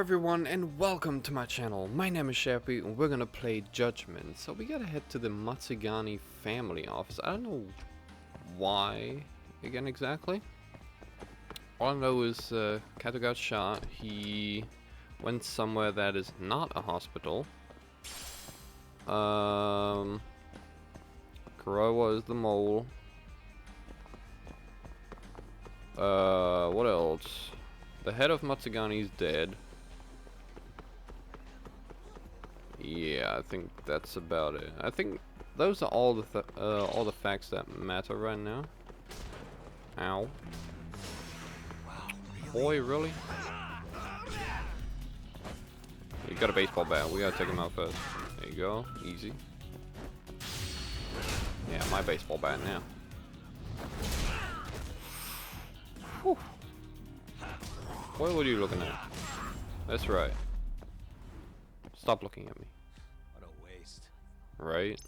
everyone and welcome to my channel. My name is Sharpie and we're gonna play Judgment. So we gotta head to the Matsugani family office. I don't know why again exactly. All I know is Kato got shot. He went somewhere that is not a hospital. Kuroiwa is the mole. What else? The head of Matsugani is dead. Yeah, I think that's about it. I think those are all the facts that matter right now. Ow. Wow, really? Boy, really? You got a baseball bat. We gotta take him out first. There you go. Easy. Yeah, my baseball bat now. Whew. What are you looking at? That's right. Stop looking at me. What a waste. Right?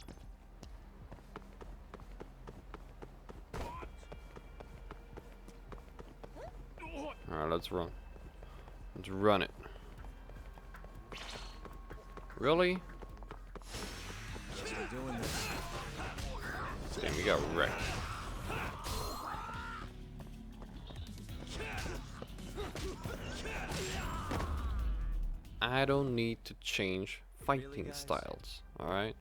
Alright, let's run. Let's run it. Really? Guess we're doing this. Damn, we got wrecked. I don't need to change fighting styles, alright?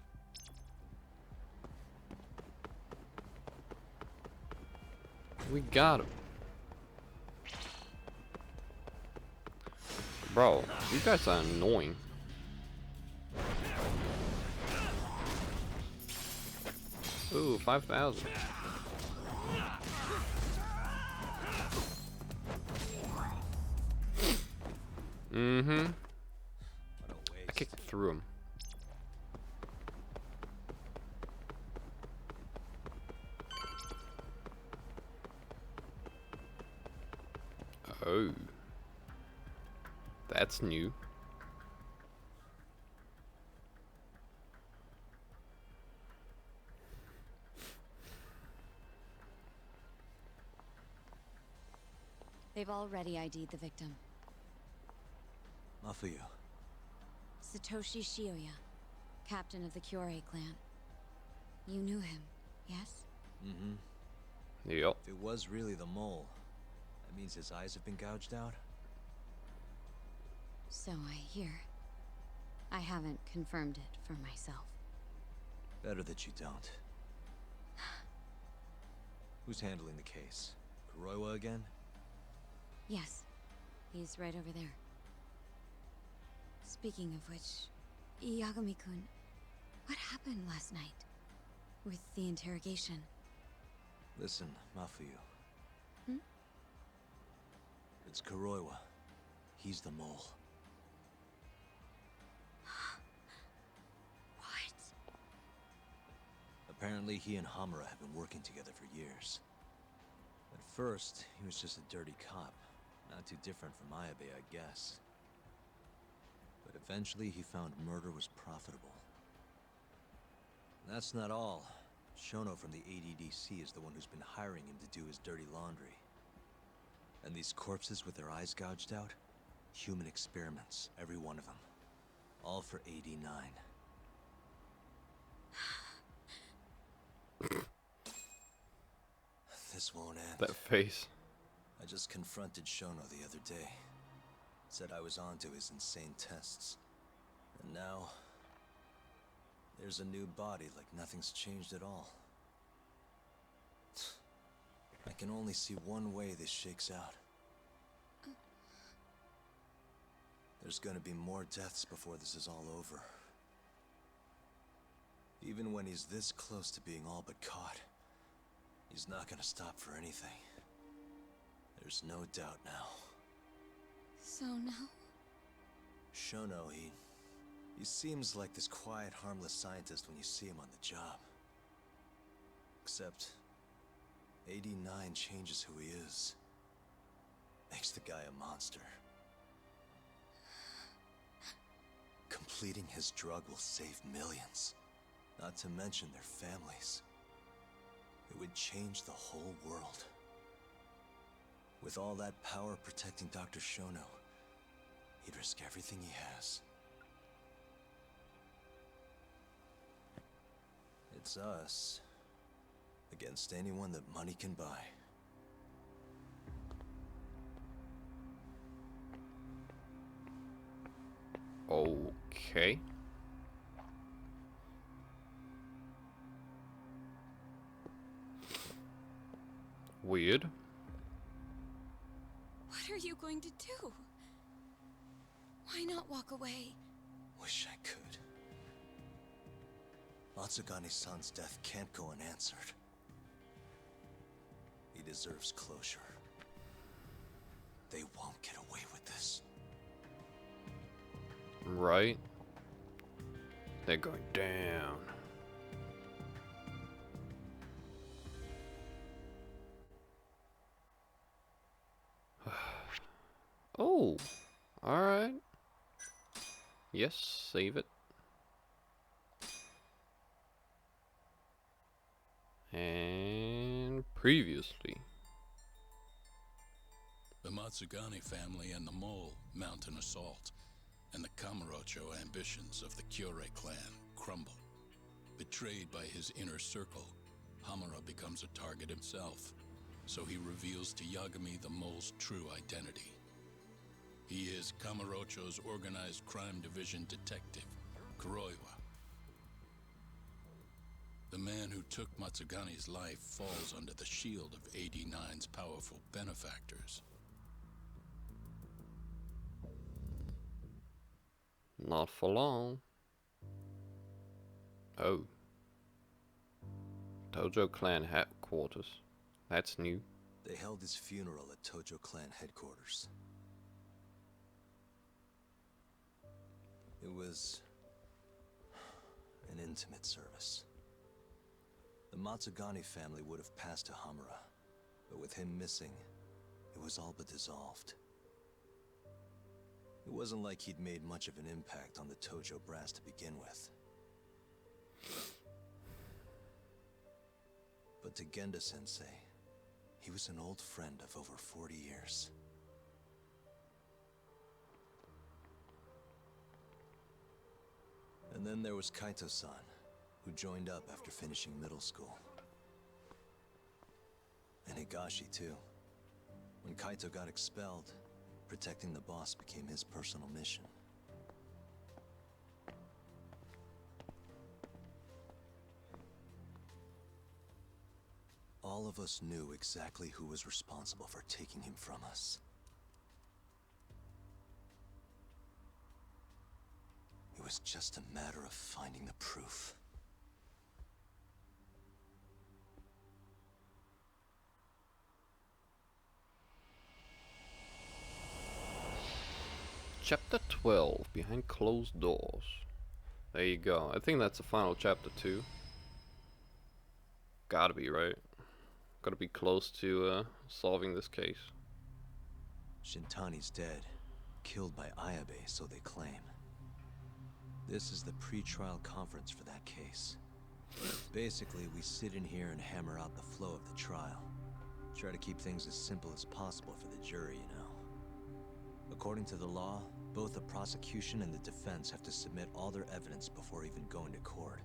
We got him. Bro, you guys are annoying. Ooh, 5,000. Mm-hmm. What a waste. I kicked through him. Oh. That's new. They've already ID'd the victim. Mafuyu. Satoshi Shioya, captain of the Kyorei clan. You knew him, yes? Mm-hmm. Yep. If it was really the mole, that means his eyes have been gouged out? So I hear. I haven't confirmed it for myself. Better that you don't. Who's handling the case? Kuroiwa again? Yes, he's right over there. Speaking of which, Yagami-kun, what happened last night? With the interrogation? Listen, Mafuyu. Hmm? It's Kuroiwa. He's the mole. What? Apparently he and Hamura have been working together for years. At first, he was just a dirty cop. Not too different from Ayabe, I guess. But eventually he found murder was profitable. And that's not all. Shono from the ADDC is the one who's been hiring him to do his dirty laundry. And these corpses with their eyes gouged out? Human experiments, every one of them. All for 89. This won't end. That face. I just confronted Shono the other day. Said I was onto his insane tests. And now... there's a new body like nothing's changed at all. I can only see one way this shakes out. There's gonna be more deaths before this is all over. Even when he's this close to being all but caught, he's not gonna stop for anything. There's no doubt now. So now? Shono, he seems like this quiet, harmless scientist when you see him on the job. Except, 89 changes who he is. Makes the guy a monster. Completing his drug will save millions. Not to mention their families. It would change the whole world. With all that power protecting Dr. Shono, he'd risk everything he has. It's us against anyone that money can buy. Okay. Weird. What are you going to do? Why not walk away? Wish I could. Matsugane-san's death can't go unanswered. He deserves closure. They won't get away with this. Right? They're going down. Oh, alright. Yes, save it. And previously. The Matsugane family and the mole mount an assault, and the Kamurocho ambitions of the Kyorei clan crumble. Betrayed by his inner circle, Hamura becomes a target himself, so he reveals to Yagami the mole's true identity. He is Kamurocho's organized crime division detective, Kuroiwa. The man who took Matsugane's life falls under the shield of 89's powerful benefactors. Not for long. Oh. Tojo clan headquarters. That's new. They held his funeral at Tojo clan headquarters. It was an intimate service. The Matsugane family would have passed to Hamura, but with him missing, it was all but dissolved. It wasn't like he'd made much of an impact on the Tojo brass to begin with. But to Genda-sensei, he was an old friend of over 40 years. And then there was Kaito-san, who joined up after finishing middle school. And Higashi, too. When Kaito got expelled, protecting the boss became his personal mission. All of us knew exactly who was responsible for taking him from us. It was just a matter of finding the proof. Chapter 12, Behind Closed Doors. There you go. I think that's the final chapter too. Gotta be, right? Gotta be close to solving this case. Shintani's dead, killed by Ayabe, so they claim. This is the pre-trial conference for that case. Basically, we sit in here and hammer out the flow of the trial. Try to keep things as simple as possible for the jury, you know. According to the law, both the prosecution and the defense have to submit all their evidence before even going to court.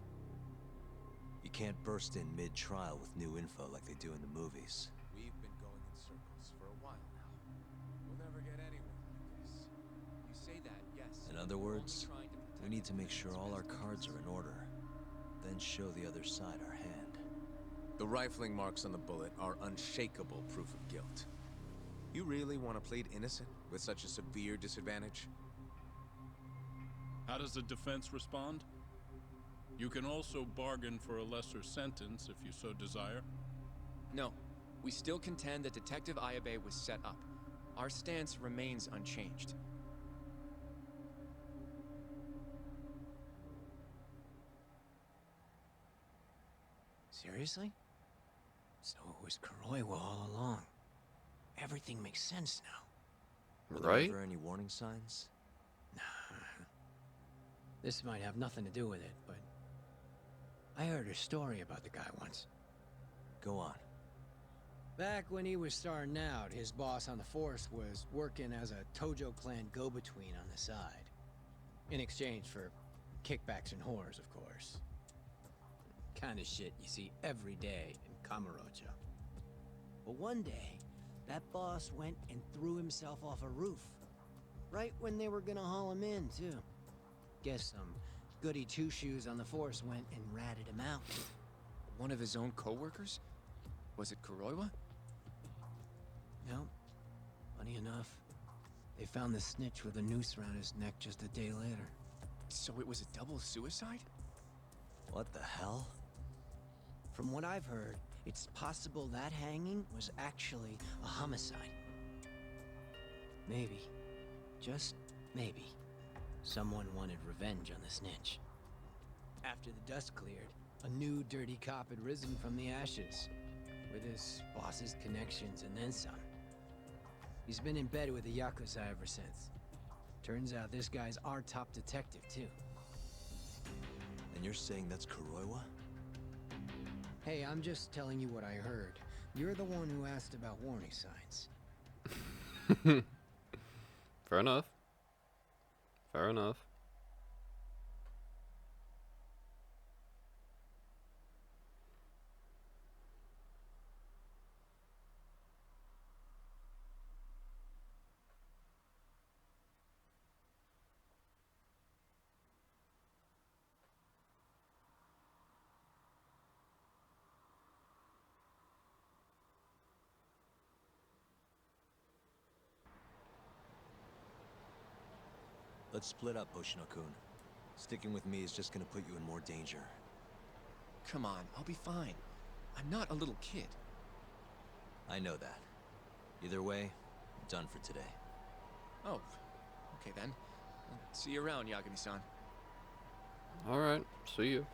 You can't burst in mid-trial with new info like they do in the movies. We've been going in circles for a while now. We'll never get anywhere like this. You say that, yes. In other words, we need to make sure all our cards are in order, then show the other side our hand. The rifling marks on the bullet are unshakable proof of guilt. You really want to plead innocent with such a severe disadvantage? How does the defense respond? You can also bargain for a lesser sentence if you so desire. No, we still contend that Detective Ayabe was set up. Our stance remains unchanged. Seriously? So it was Kuroiwa all along. Everything makes sense now. Were there Right? ever any warning signs? Nah. This might have nothing to do with it, but I heard a story about the guy once. Go on. Back when he was starting out, his boss on the force was working as a Tojo clan go-between on the side. In exchange for kickbacks and whores, of course. Kind of shit you see every day in Kamurocho. But one day, that boss went and threw himself off a roof. Right when they were gonna haul him in, too. Guess some goody two-shoes on the force went and ratted him out. One of his own co-workers? Was it Kuroiwa? No. Funny enough, they found the snitch with a noose around his neck just a day later. So it was a double suicide? What the hell? From what I've heard, it's possible that hanging was actually a homicide. Maybe, just maybe, someone wanted revenge on the snitch. After the dust cleared, a new dirty cop had risen from the ashes, with his boss's connections and then some. He's been in bed with the Yakuza ever since. Turns out this guy's our top detective, too. And you're saying that's Kuroiwa? Hey, I'm just telling you what I heard. You're the one who asked about warning signs. Fair enough. Fair enough. Let's split up, Hoshino-kun. Sticking with me is just gonna put you in more danger. Come on, I'll be fine. I'm not a little kid. I know that. Either way, I'm done for today. Oh, okay then. See you around, Yagami-san. Alright, see you.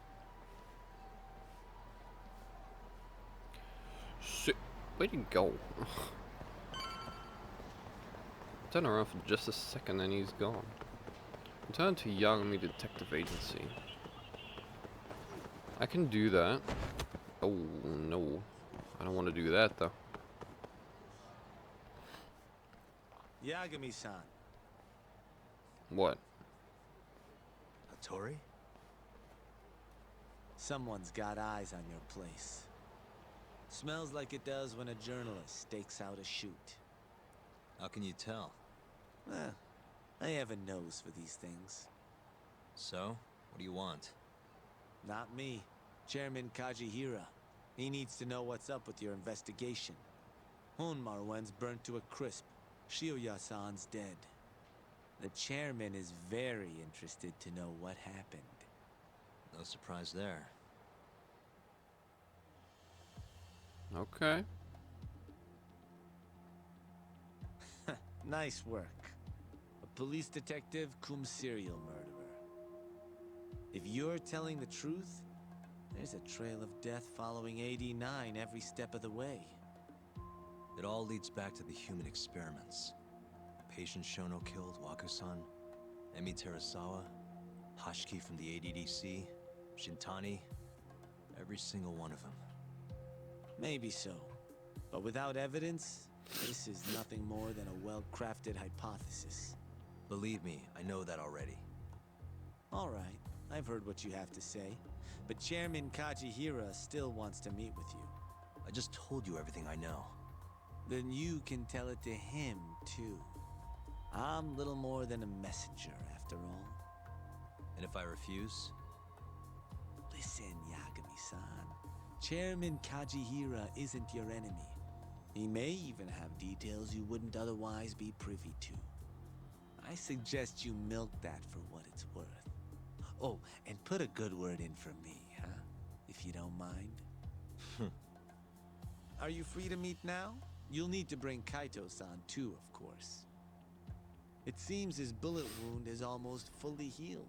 Shit, where'd he go? Turn around for just a second and he's gone. Return to Yagami Detective Agency. I can do that. Oh no, I don't want to do that though. Yagami-san. What? Hattori? Someone's got eyes on your place. Smells like it does when a journalist stakes out a shoot. How can you tell? Well, I have a nose for these things. So, what do you want? Not me. Chairman Kajihira. He needs to know what's up with your investigation. Honmaruen's burnt to a crisp. Shioya-san's dead. The chairman is very interested to know what happened. No surprise there. Okay. Nice work. A police detective cum serial murderer. If you're telling the truth, there's a trail of death following 89 every step of the way. It all leads back to the human experiments. Patient Shono killed Waku-san, Emi Terasawa, Hashiki from the ADDC, Shintani, every single one of them. Maybe so. But without evidence, this is nothing more than a well-crafted hypothesis. Believe me, I know that already. All right, I've heard what you have to say. But Chairman Kajihira still wants to meet with you. I just told you everything I know. Then you can tell it to him, too. I'm little more than a messenger, after all. And if I refuse? Listen, Yagami-san. Chairman Kajihira isn't your enemy. He may even have details you wouldn't otherwise be privy to. I suggest you milk that for what it's worth. Oh, and put a good word in for me, huh? If you don't mind. Are you free to meet now? You'll need to bring Kaito-san too, of course. It seems his bullet wound is almost fully healed.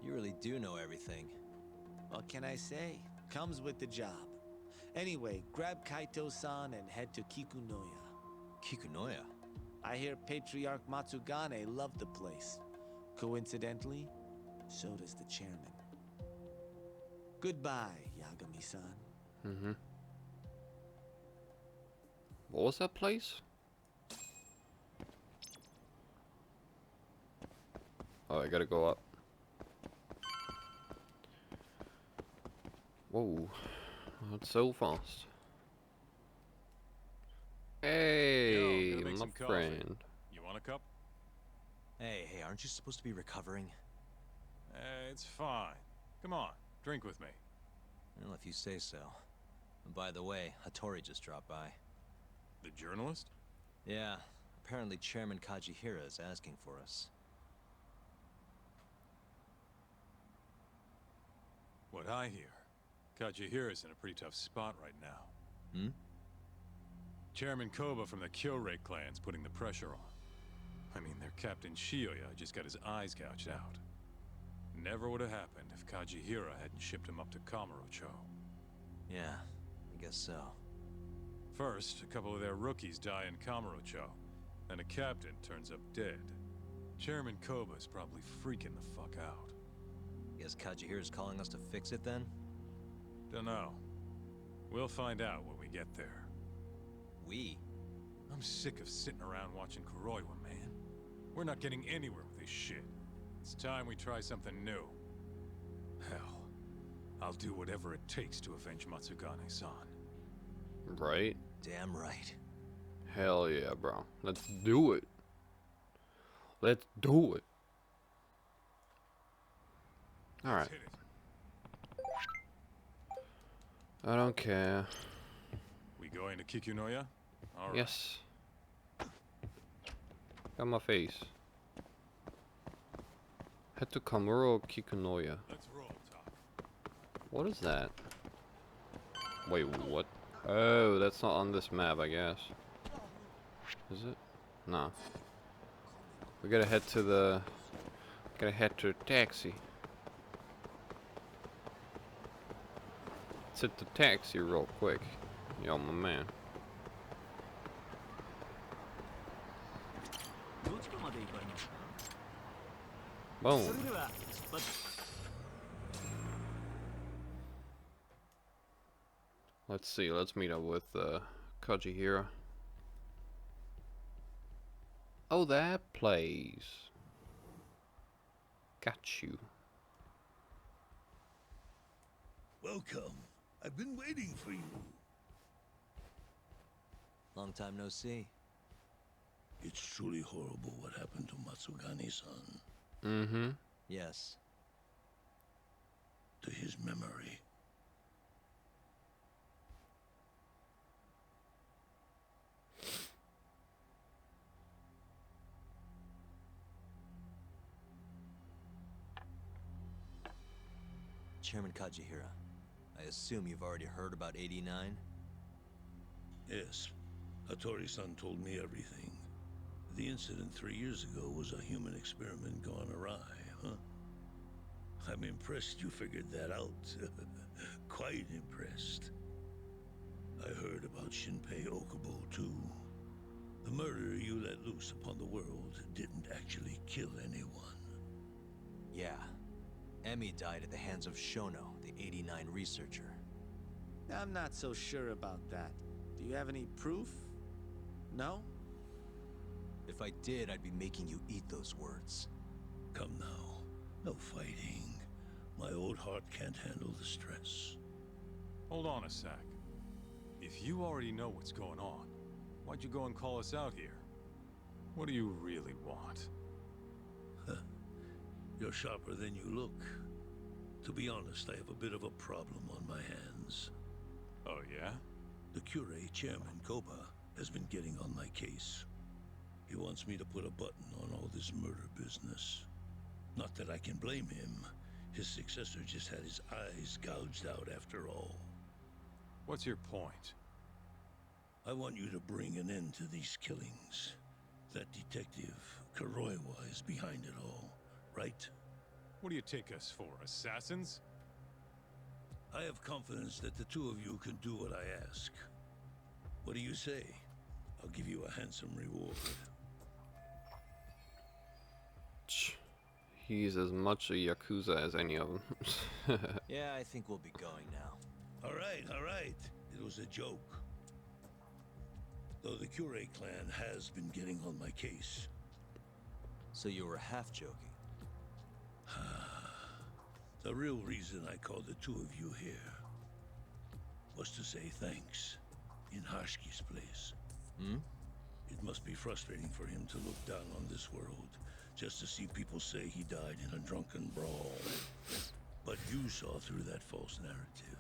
You really do know everything. What can I say? Comes with the job. Anyway, grab Kaito-san and head to Kikunoya. Kikunoya? I hear Patriarch Matsugane loved the place. Coincidentally, so does the chairman. Goodbye, Yagami-san. What was that place? Oh, I gotta go up. Whoa, not so fast. Hey, Yo, gonna make my some coffee. friend. You want a cup? Hey, aren't you supposed to be recovering? It's fine. Come on, drink with me. Well, if you say so. And by the way, Hattori just dropped by. The journalist? Yeah, apparently Chairman Kajihira is asking for us. What I hear, Kajihira's in a pretty tough spot right now. Hmm? Chairman Koba from the Kyorei clan's putting the pressure on. I mean, their Captain Shioya just got his eyes gouged out. Never would have happened if Kajihira hadn't shipped him up to Kamurocho. Yeah, I guess so. First, a couple of their rookies die in Kamurocho, and a captain turns up dead. Chairman Koba's probably freaking the fuck out. Guess Kajihira's calling us to fix it then? Dunno. We'll find out when we get there. We? I'm sick of sitting around watching Kuroiwa, man. We're not getting anywhere with this shit. It's time we try something new. Hell, I'll do whatever it takes to avenge Matsugane-san. Right? Damn right. Hell yeah, bro. Let's do it. Let's do it. Alright. Hit it. I don't care. We going to Kikunoya? All right. Yes. Got my face. Head to Kamuro Kikunoya. Let's roll, Top. What is that? Wait, what? Oh, that's not on this map, I guess. Is it? No. We gotta head to the... Gotta head to a taxi. Let's hit the taxi real quick. Yo, my man. Boom. Let's see, let's meet up with Kajihira. Oh, that place. Got you. Welcome. I've been waiting for you. Long time no see. It's truly horrible what happened to Matsugane-san. Mm-hmm. Yes. To his memory. Chairman Kajihira, I assume you've already heard about 89? Yes. Hattori-san told me everything. The incident 3 years ago was a human experiment gone awry, huh? I'm impressed you figured that out. Quite impressed. I heard about Shinpei Okubo, too. The murder you let loose upon the world didn't actually kill anyone. Yeah. Emmy died at the hands of Shono, the 89 researcher. I'm not so sure about that. Do you have any proof? No? If I did, I'd be making you eat those words. Come now. No fighting. My old heart can't handle the stress. Hold on a sec. If you already know what's going on, why'd you go and call us out here? What do you really want? You're sharper than you look. To be honest, I have a bit of a problem on my hands. Oh, yeah? The Kyorei chairman, Koba, has been getting on my case. He wants me to put a button on all this murder business. Not that I can blame him. His successor just had his eyes gouged out after all. What's your point? I want you to bring an end to these killings. That detective, Kuroiwa, is behind it all, right? What do you take us for, assassins? I have confidence that the two of you can do what I ask. What do you say? I'll give you a handsome reward. He's as much a Yakuza as any of them. Yeah, I think we'll be going now. All right, all right. It was a joke. Though the Kyorei clan has been getting on my case. So you were half joking. The real reason I called the two of you here was to say thanks in Hashki's place. Hmm? It must be frustrating for him to look down on this world just to see people say he died in a drunken brawl. But you saw through that false narrative.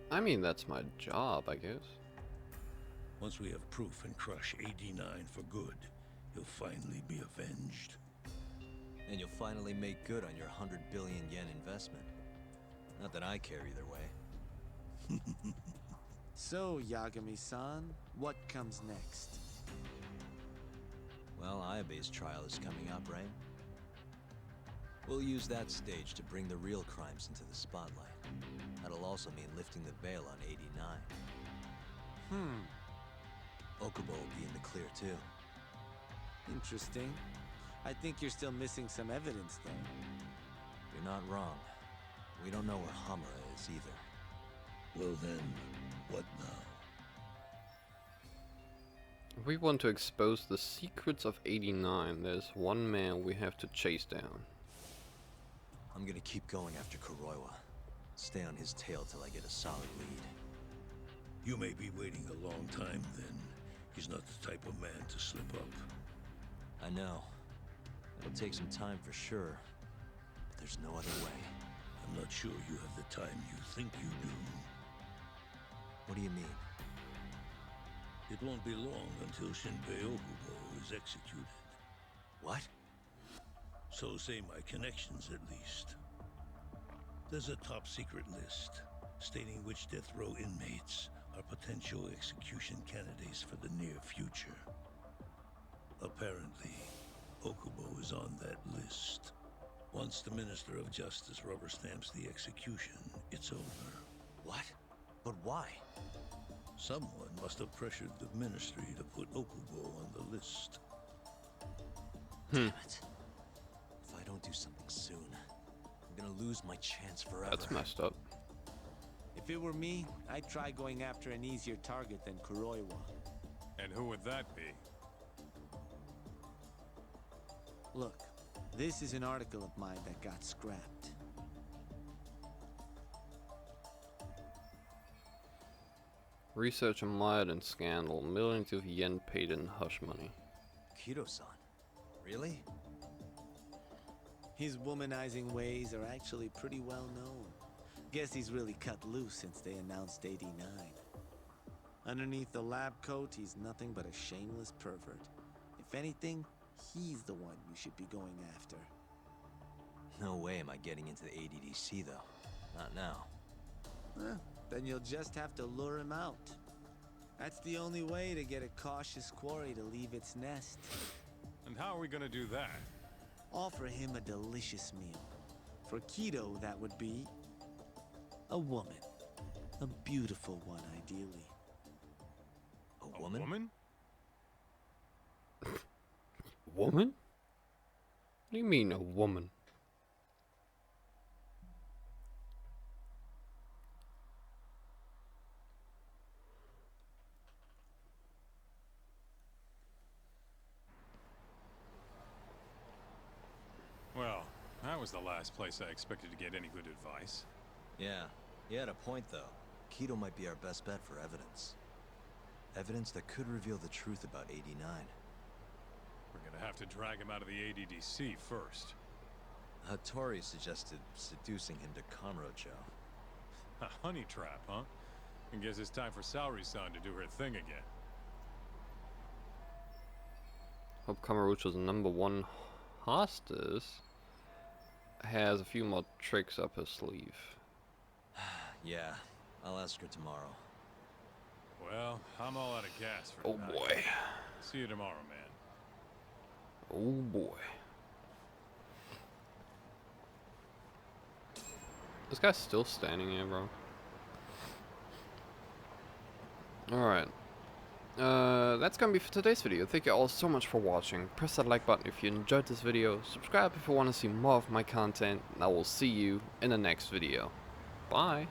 I mean, that's my job, I guess. Once we have proof and crush AD9 for good, he'll finally be avenged. And you'll finally make good on your 100 billion yen investment. Not that I care either way. So, Yagami-san, what comes next? Well, Ayabe's trial is coming up, right? We'll use that stage to bring the real crimes into the spotlight. That'll also mean lifting the veil on 89. Okubo will be in the clear, too. Interesting. I think you're still missing some evidence, though. You're not wrong. We don't know where Hamura is either. Well then, what now? If we want to expose the secrets of 89, there's one man we have to chase down. I'm gonna keep going after Kuroiwa. Stay on his tail till I get a solid lead. You may be waiting a long time then. He's not the type of man to slip up. I know. It'll take some time for sure, but there's no other way. I'm not sure you have the time you think you do. What do you mean? It won't be long until Shinbei Okubo is executed. What? So say my connections at least. There's a top secret list stating which death row inmates are potential execution candidates for the near future. Apparently, Okubo is on that list. Once the Minister of Justice rubber stamps the execution, it's over. What? But why? Someone must have pressured the Ministry to put Okubo on the list. Damn it. If I don't do something soon, I'm gonna lose my chance forever. That's messed up. If it were me, I'd try going after an easier target than Kuroiwa. And who would that be? Look, this is an article of mine that got scrapped. Research a Maiden scandal. Millions of yen paid in hush money. Kido-san? Really? His womanizing ways are actually pretty well known. Guess he's really cut loose since they announced 89. Underneath the lab coat, he's nothing but a shameless pervert. If anything, he's the one you should be going after. No way am I getting into the ADDC, though. Not now. Then you'll just have to lure him out. That's the only way to get a cautious quarry to leave its nest. And how are we gonna do that? Offer him a delicious meal. For Kido, that would be a woman. A beautiful one, ideally. A woman? A woman? Woman? What do you mean, a woman? Well, that was the last place I expected to get any good advice. Yeah, he had a point, though. Kido might be our best bet for evidence. Evidence that could reveal the truth about 89. We're gonna have to drag him out of the ADDC first. Hattori suggested seducing him to Kamurocho. A honey trap, huh? I guess it's time for Saori-san to do her thing again. Hope Kamurocho's #1 hostess has a few more tricks up her sleeve. Yeah, I'll ask her tomorrow. Well, I'm all out of gas for Oh tonight. boy. See you tomorrow, man. Oh boy. This guy's still standing here, bro. Alright. That's gonna be for today's video. Thank you all so much for watching. Press that like button if you enjoyed this video. Subscribe if you want to see more of my content. And I will see you in the next video. Bye.